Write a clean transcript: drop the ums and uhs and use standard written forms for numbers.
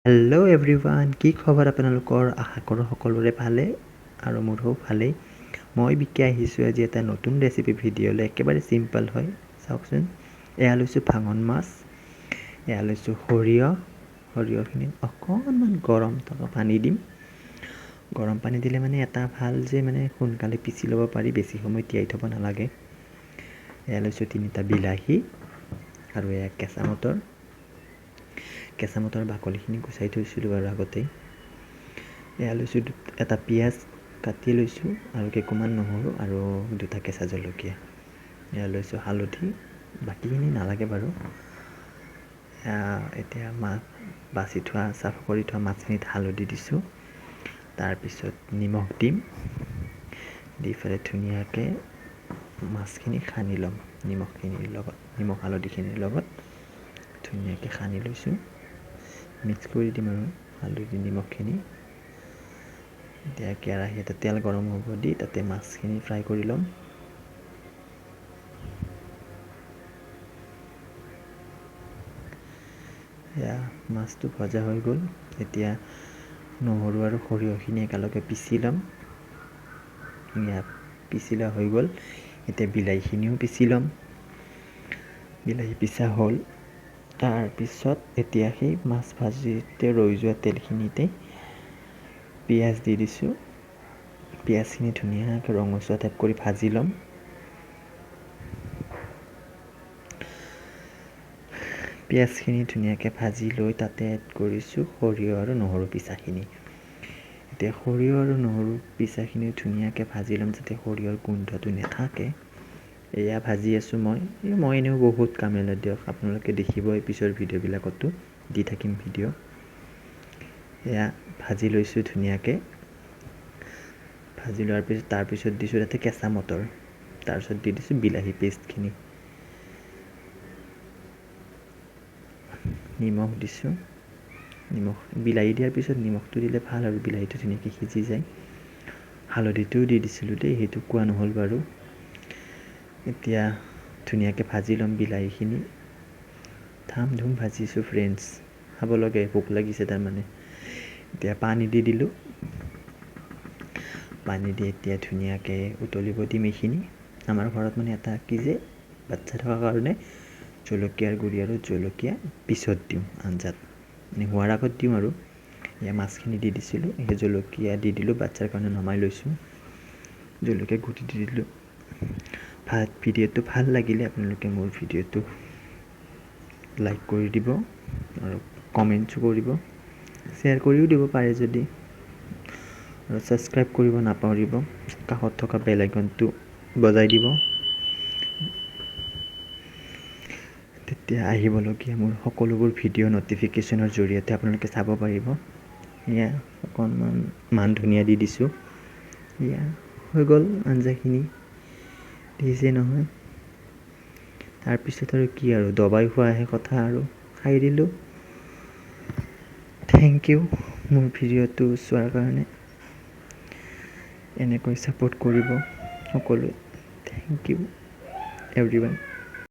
Hello' everyone, কি খবৰ আপোনালোকৰ? আশা কৰোঁ সকলোৰে ভালে আৰু মোৰো ভালেই। মই বিকি আহিছোঁ আজি এটা নতুন ৰেচিপি ভিডিঅ'লৈ। একেবাৰে চিম্পল হয়, চাওকচোন। এয়া লৈছোঁ ভাঙন মাছ, এয়া লৈছোঁ সৰিয়হখিনিত অকণমান গৰম পানী দিম। গৰম পানী দিলে মানে এটা ভাল যে সোনকালে পিচি ল'ব পাৰি, বেছি সময় তিয়াই থ'ব নালাগে। এয়া লৈছোঁ 3টা বিলাহী আৰু এয়া কেঁচা মটৰ বাকলিখিনি গুচাই থৈছিলোঁ বাৰু আগতেই। এয়া লৈছোঁ এটা পিঁয়াজ কাটি লৈছোঁ আৰু কেইকোমান নহৰু আৰু 2টা কেঁচা জলকীয়া। এয়া লৈছোঁ হালধি, বাকীখিনি নালাগে বাৰু। এতিয়া চাফা কৰি থোৱা মাছখিনিত হালধি দিছোঁ, তাৰপিছত নিমখ দিম, দি পেলাই ধুনীয়াকৈ মাছখিনি সানি ল'ম। নিমখ হালধিখিনিৰ লগত ধুনীয়াকৈ সানি লৈছোঁ। মিক্স কৰি দিম আৰু হালধি নিমখখিনি। এতিয়া কেৰাহী এটা তেল গৰম হ'ব দি তাতে মাছখিনি ফ্ৰাই কৰি ল'ম। এয়া মাছটো ভজা হৈ গ'ল। এতিয়া নহৰু আৰু সৰিয়হখিনি একেলগে পিচি ল'ম। পিচি লোৱা হৈ গ'ল। এতিয়া বিলাহীখিনিও পিচি ল'ম। বিলাহী পিচা হ'ল। তাৰপিছত এতিয়া সেই মাছ ভাজিতে ৰৈ যোৱা তেলখিনিতে পিঁয়াজ দি দিছোঁ। পিঁয়াজখিনি ধুনীয়াকৈ ৰঙচুৱা টাইপ কৰি ভাজি ল'ম। পিঁয়াজখিনি ধুনীয়াকৈ ভাজি লৈ তাতে এড কৰিছোঁ সৰিয়হ আৰু নহৰু পিচাখিনি। এতিয়া সৰিয়হ আৰু নহৰু পিচাখিনি ধুনীয়াকৈ ভাজি ল'ম যাতে সৰিয়হৰ গোন্ধটো নাথাকে। এয়া ভাজি আছোঁ মই এনেও বহুত কামেলা দিয়ক, আপোনালোকে দেখিবই পিছৰ ভিডিঅ'বিলাকতো দি থাকিম ভিডিঅ'। এয়া ভাজি লৈছোঁ ধুনীয়াকৈ। ভাজি লোৱাৰ পিছত তাৰপিছত দিছোঁ তাতে কেঁচা মটৰ, তাৰপিছত দি দিছোঁ বিলাহী পেষ্টখিনি। নিমখ দিছোঁ। বিলাহী দিয়াৰ পিছত নিমখটো দিলে ভাল আৰু বিলাহীটো ধুনীয়াকৈ সিজি যায়। হালধিটোও দি দিছিলোঁ দেই, সেইটো কোৱা নহ'ল বাৰু। এতিয়া ধুনীয়াকৈ ভাজি ল'ম বিলাহীখিনি। ধাম ধুম ভাজিছোঁ ফ্ৰেণ্ডছ, খাব লাগে, ভোক লাগিছে তাৰমানে। এতিয়া পানী দি দিলোঁ। পানী দি এতিয়া ধুনীয়াকৈ উতলিব দিম এইখিনি। আমাৰ ঘৰত এটা কি যে বাচ্ছা থকাৰ কাৰণে জলকীয়াৰ গুড়ি আৰু জলকীয়া পিছত দিওঁ আঞ্জাত, হোৱাৰ আগত দিওঁ আৰু। এয়া মাছখিনি দি দিছিলোঁ, সেই জলকীয়া দি দিলোঁ, বাচ্ছাৰ কাৰণে নমাই লৈছোঁ। জলকীয়া গুড়ি দি দিলোঁ। ভিডিঅ'টো ভাল লাগিলে আপোনালোকে মোৰ ভিডিঅ'টো লাইক কৰি দিব আৰু কমেণ্টছো কৰিব, শ্বেয়াৰ কৰিও দিব পাৰে যদি, আৰু ছাবস্ক্ৰাইব কৰিব নাপাহৰিব। কাষত থকা বেল আইকনটো বজাই দিব, তেতিয়া আহিবলগীয়া মোৰ সকলোবোৰ ভিডিঅ' ন'টিফিকেশ্যনৰ জৰিয়তে আপোনালোকে চাব পাৰিব। এয়া অকণমান মান ধনিয়া দি দিছোঁ। এয়া হৈ গ'ল আঞ্জাখিনি, দেখিছে নহয়। তাৰপিছত আৰু কি আৰু, দবাই খোৱাহে কথা আৰু, খাই দিলোঁ। থেংক ইউ মোৰ ভিডিঅ'টো চোৱাৰ কাৰণে। এনেকৈ ছাপোৰ্ট কৰিব সকলোৱে। Thank you everyone.